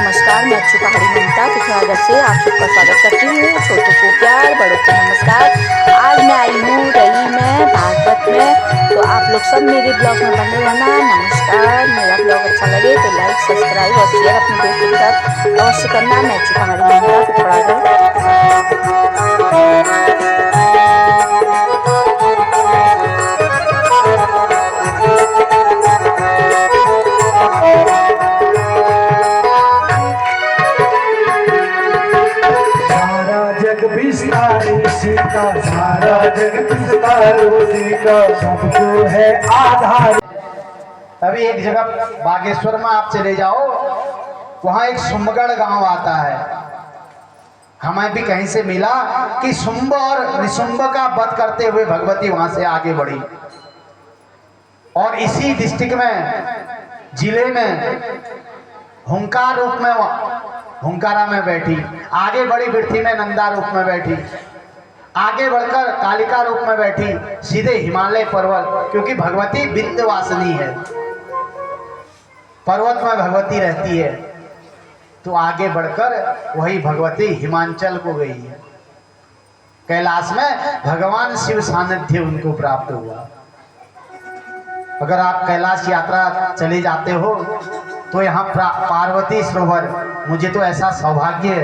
नमस्कार। मैं अच्छी पहाड़ी ममता पिथौरागढ़ से आप सबका स्वागत करती हूँ। छोटों को प्यार, बड़ों को नमस्कार। आज मैं आई हूँ रही में भागवत में, तो आप लोग सब मेरे ब्लॉग में बने रहना। नमस्कार। मेरा ब्लॉग अच्छा लगे तो लाइक, सब्सक्राइब और शेयर अपने दोस्तों के साथ अवश्य करना। मैं अच्छी पहाड़ी ममता पिथौरागढ़। सीता सारा जग विस्तारो सीता सबको है आधार। अभी एक जगह बागेश्वर में आप चले जाओ, वहां एक सुमगढ़ गांव आता है। हमें भी कहीं से मिला कि शुंभ और निशुंभ का वध करते हुए भगवती वहां से आगे बढ़ी और इसी डिस्ट्रिक्ट में, जिले में हुंकार रूप में हुंकारा में बैठी, आगे बढ़ी पृथ्वी में नंदा रूप में बैठी, आगे बढ़कर कालिका रूप में बैठी, सीधे हिमालय पर्वत, क्योंकि भगवती विंध्यवासिनी है, पर्वत में भगवती रहती है, तो आगे बढ़कर वही भगवती हिमांचल को गई है। कैलाश में भगवान शिव सानिध्य उनको प्राप्त हुआ। अगर आप कैलाश यात्रा चले जाते हो तो यहाँ पार्वती सरोवर, मुझे तो ऐसा सौभाग्य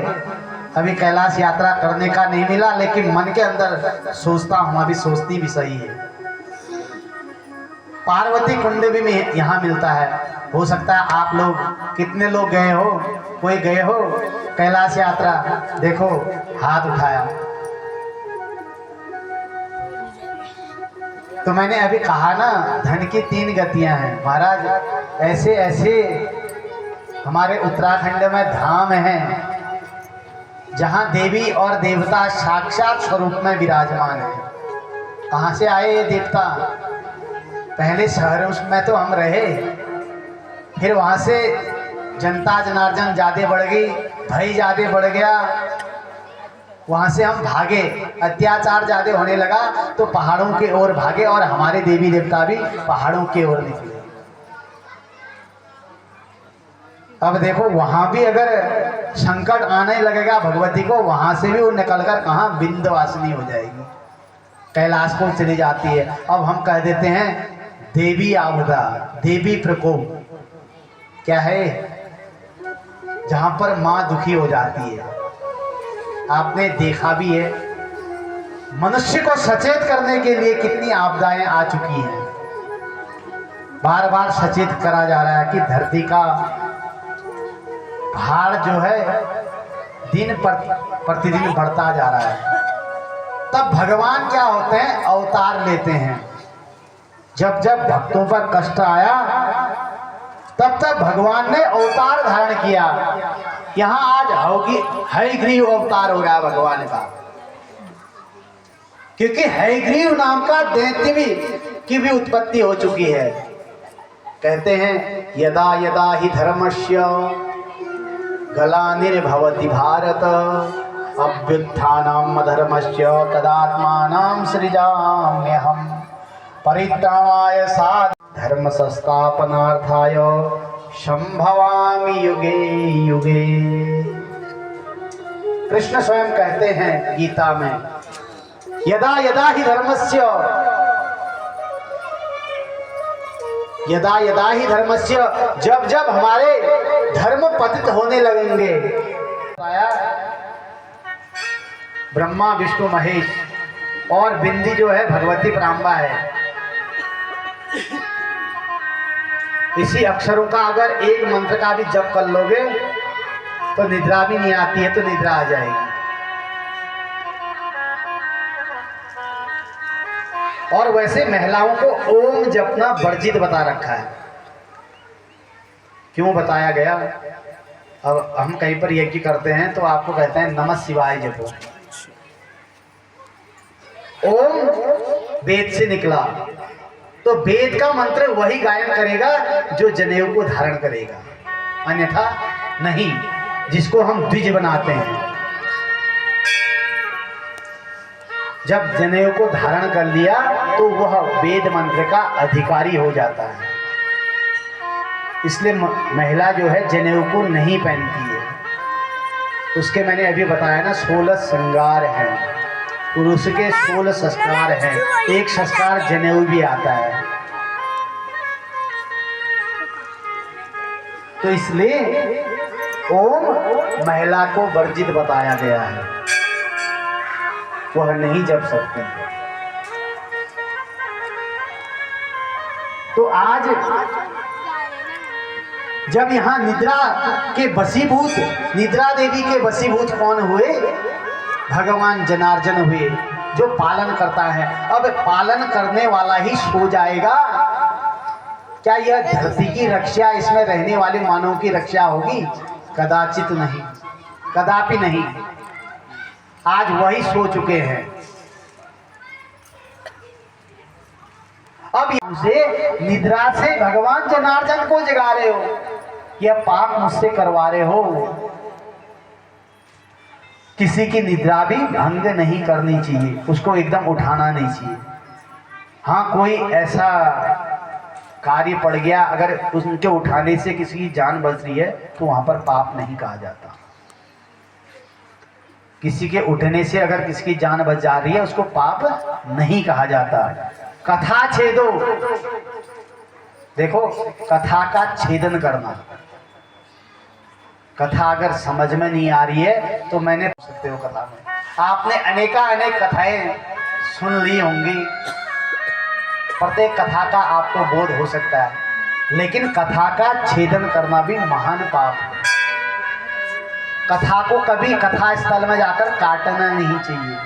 अभी कैलाश यात्रा करने का नहीं मिला, लेकिन मन के अंदर सोचता हूँ, अभी सोचती भी सही है। पार्वती कुंड भी में यहाँ मिलता है। हो सकता है आप लोग, कितने लोग गए हो, कोई गए हो कैलाश यात्रा? देखो हाथ उठाया। तो मैंने अभी कहा ना, धन की 3 गतियां हैं महाराज। ऐसे ऐसे हमारे उत्तराखंड में धाम हैं जहां देवी और देवता साक्षात स्वरूप में विराजमान है। कहां से आए ये देवता? पहले शहर में तो हम रहे, फिर वहां से जनता जनार्दन ज्यादा बढ़ गई, भय ज्यादा बढ़ गया, वहां से हम भागे, अत्याचार ज्यादा होने लगा तो पहाड़ों की ओर भागे और हमारे देवी देवता भी पहाड़ों की ओर निकले। अब देखो वहां भी अगर संकट आने लगेगा भगवती को, वहां से भी वो निकलकर कहाँ विंध्यवासिनी हो जाएगी, कैलाश को चली जाती है। अब हम कह देते हैं देवी आपदा, देवी प्रकोप क्या है? जहां पर माँ दुखी हो जाती है। आपने देखा भी है, मनुष्य को सचेत करने के लिए कितनी आपदाएं आ चुकी हैं। बार बार सचेत करा जा रहा है कि धरती का भार जो है दिन प्रतिदिन बढ़ता जा रहा है। तब भगवान क्या होते हैं? अवतार लेते हैं। जब जब भक्तों पर कष्ट आया तब तक भगवान ने अवतार धारण किया। यहाँ आज हयग्रीव अवतार हो गया भगवान का, क्योंकि हयग्रीव नाम का दैत्य की भी उत्पत्ति हो चुकी है। कहते हैं यदा यदा ही धर्मस्य ग्लानिर्भवति भारत अभ्युत्थानम् अधर्मस्य तदात्मानं सृजाम्यहम् परित्राणाय साधु धर्म संस्थापनार्थाय संभवामि युगे युगे। कृष्ण स्वयं कहते हैं गीता में, यदा यदा ही धर्मस्य, यदा यदा ही धर्मस्य, जब जब हमारे धर्म पतित होने लगेंगे। ब्रह्मा विष्णु महेश और बिंदी जो है भगवती प्रांबा है। इसी अक्षरों का अगर एक मंत्र का भी जप कर लोगे तो निद्रा भी नहीं आती है, तो निद्रा आ जाएगी। और वैसे महिलाओं को ओम जपना वर्जित बता रखा है। क्यों बताया गया? अब हम कहीं पर यज्ञ करते हैं तो आपको कहते हैं नमः शिवाय जपो। ओम वेद से निकला, तो वेद का मंत्र वही गायन करेगा जो जनेऊ को धारण करेगा, अन्यथा नहीं, जिसको हम द्विज बनाते हैं। जब जनेऊ को धारण कर लिया तो वह वेद मंत्र का अधिकारी हो जाता है। इसलिए महिला जो है जनेऊ को नहीं पहनती है। उसके मैंने अभी बताया ना 16 श्रृंगार हैं, पुरुष के 16 संस्कार हैं, एक संस्कार जनेऊ भी आता है। तो इसलिए ओम महिला को वर्जित बताया गया है, वह नहीं जप सकती। तो आज जब यहाँ निद्रा के वशीभूत, निद्रा देवी के वशीभूत कौन हुए? भगवान जनार्दन हुए, जो पालन करता है। अब पालन करने वाला ही सो जाएगा, क्या यह धरती की रक्षा, इसमें रहने वाले मानव की रक्षा होगी? कदाचित नहीं, कदापि नहीं। आज वही सो चुके हैं। अब से निद्रा से भगवान जनार्दन को जगा रहे हो, यह पाप मुझसे करवा रहे हो। किसी की निद्रा भी भंग नहीं करनी चाहिए, उसको एकदम उठाना नहीं चाहिए। हाँ, कोई ऐसा कार्य पड़ गया, अगर उनके उठाने से किसी की जान बच रही है तो वहां पर पाप नहीं कहा जाता। किसी के उठने से अगर किसी की जान बच जा रही है उसको पाप नहीं कहा जाता। कथा छेदो, देखो कथा का छेदन करना। कथा अगर समझ में नहीं आ रही है तो मैंने पूछ सकते हो कथा में। आपने अनेक कथाएं सुन ली होंगी, प्रत्येक कथा का आपको बोध हो सकता है, लेकिन कथा का छेदन करना भी महान पाप है। कथा को कभी कथा स्थल में जाकर काटना नहीं चाहिए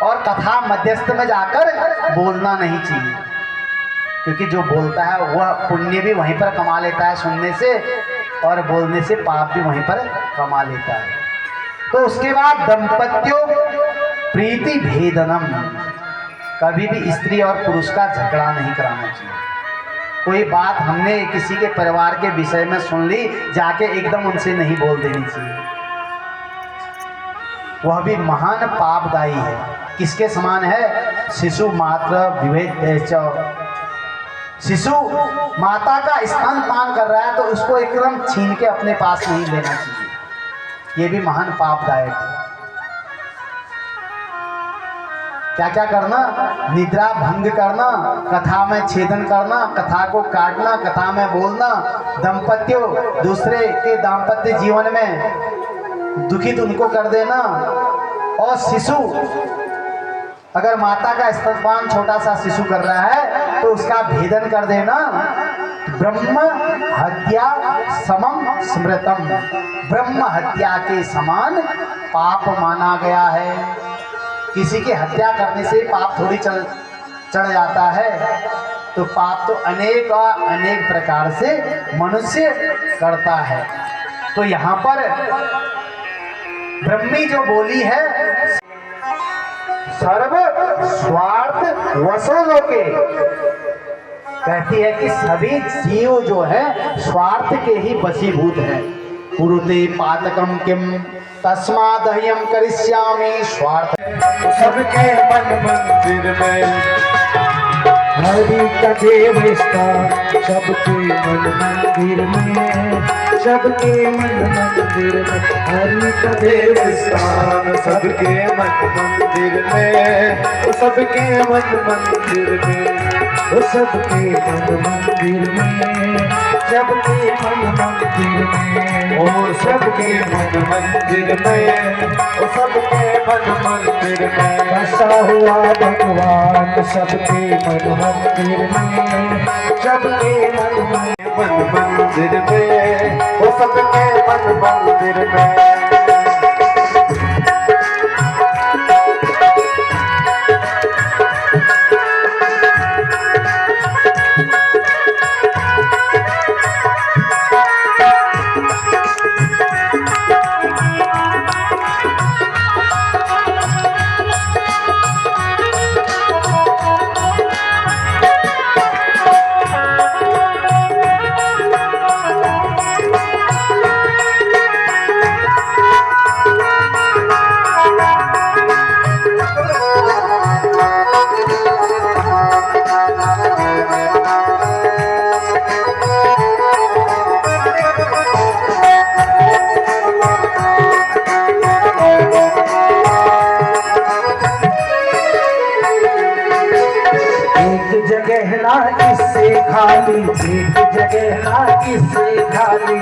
और कथा मध्यस्थ में जाकर बोलना नहीं चाहिए, क्योंकि जो बोलता है वह पुण्य भी वहीं पर कमा लेता है सुनने से, और बोलने से पाप भी वहीं पर कमा लेता है। तो उसके बाद दंपत्यों प्रीति भेदनम, कभी भी स्त्री और पुरुष का झगड़ा नहीं कराना चाहिए। कोई बात हमने किसी के परिवार के विषय में सुन ली, जाके एकदम उनसे नहीं बोल देनी चाहिए, वह भी महान पापदायी है। किसके समान है? शिशु मात्र विभेद। शिशु माता का स्तनपान कर रहा है तो उसको एकदम छीन के अपने पास नहीं लेना चाहिए, ये भी महान पापदायक है। क्या क्या करना? निद्रा भंग करना, कथा में छेदन करना, कथा को काटना, कथा में बोलना, दंपत्यों दूसरे के दाम्पत्य जीवन में दुखित उनको कर देना, और शिशु अगर माता का स्तनपान छोटा सा शिशु कर रहा है तो उसका भेदन कर देना। ब्रह्म हत्या समम स्मृतम, ब्रह्म हत्या के समान पाप माना गया है। किसी की हत्या करने से पाप थोड़ी चढ़ जाता है, तो पाप तो अनेक प्रकार से मनुष्य करता है। तो यहाँ पर ब्रह्मी जो बोली है, सर्व स्वार्थ वसों के, कहती है कि सभी जीव जो है स्वार्थ के ही वशीभूत हैं। कुरुते पातकम किम तस्मादह्यम करिष्यामि स्वार्थ। सबके मन मंदिर में हरि का देव स्थान, सबके मन मंदिर में, सबके मन मंदिर में हरि का देव स्थान, सबके मन मंदिर में, सबके मन मंदिर में, सबके मन मंदिर में, सबके मन मंदिर में, ओ सबके मन मंदिर में, ओ सबके मन मंदिर में बसा हुआ भगवान, सबके मन मंदिर में, सबके मन मंदिर में, ओ सबके मन मंदिर में। खाली, एक जगह ना किससे खाली,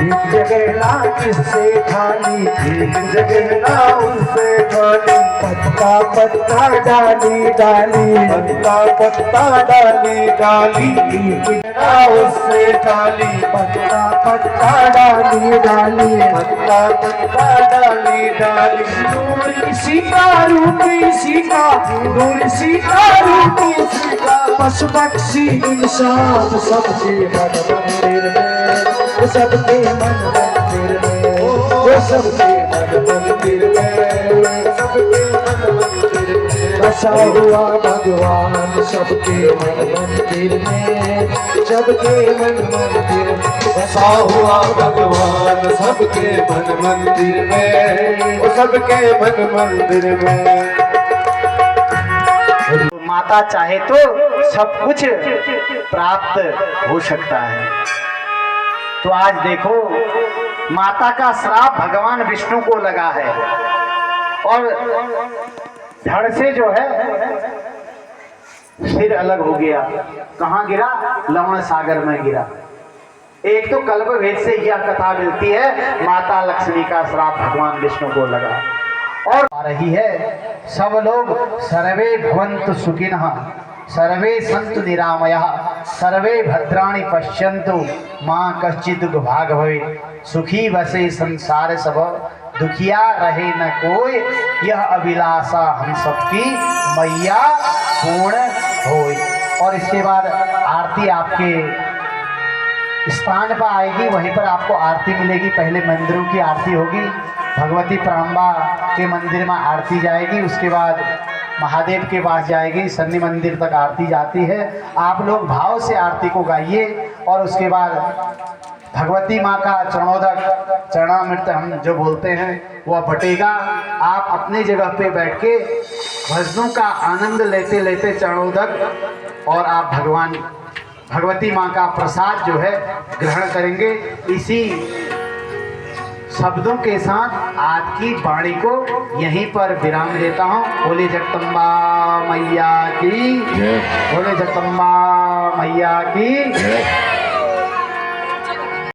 एक जगह ना किससे खाली, एक जगह ना उससे खाली। पत्ता पत्ता डाली डाली, पत्ता पत्ता डाली डाली, एक ना उससे खाली, पत्ता पत्ता डाली डाली, पत्ता पत्ता डाली डाली। नूर किसी का रूप किसी का, नूर किसी का रूप किसी का, पशु पक्षी इंसान सबके मन मंदिर में, वो सबके मन मंदिर में, वो सबके मन मंदिर में, सबके मन मंदिर में बसा हुआ भगवान सबके मन मंदिर में, सबके मन मंदिर में बसा हुआ भगवान सबके मन मंदिर में, वो सबके मन मंदिर में। माता चाहे तो सब कुछ प्राप्त हो सकता है। तो आज देखो माता का श्राप भगवान विष्णु को लगा है और धड़ से जो है सिर अलग हो गया। कहाँ गिरा? लवण सागर में गिरा। एक तो कल्प भेद से यह कथा मिलती है, माता लक्ष्मी का श्राप भगवान विष्णु को लगा। और आ रही है, सब लोग सर्वे भवन्तु सुखिनः, सर्वे सन्तु निरामयः, सर्वे भद्राणि पश्यन्तु, मां कश्चित् दुर्भाग भवेत्। सुखी बसे संसार सब, दुखिया रहे न कोई, यह अभिलाषा हम सबकी मैया पूर्ण होय। और इसके बाद आरती आपके स्थान पर आएगी, वहीं पर आपको आरती मिलेगी। पहले मंदिरों की आरती होगी, भगवती प्रांबा के मंदिर में आरती जाएगी, उसके बाद महादेव के पास जाएगी, शनि मंदिर तक आरती जाती है। आप लोग भाव से आरती को गाइए और उसके बाद भगवती माँ का चरणोदक, चरणामृत हम जो बोलते हैं वह बटेगा। आप अपनी जगह पे बैठ के भजनों का आनंद लेते लेते चरणोदक और आप भगवती माँ का प्रसाद जो है ग्रहण करेंगे। इसी शब्दों के साथ आज की वाणी को यहीं पर विराम देता हूँ। बोले जगदम्बा मैया की, बोले जगदम्बा मैया की।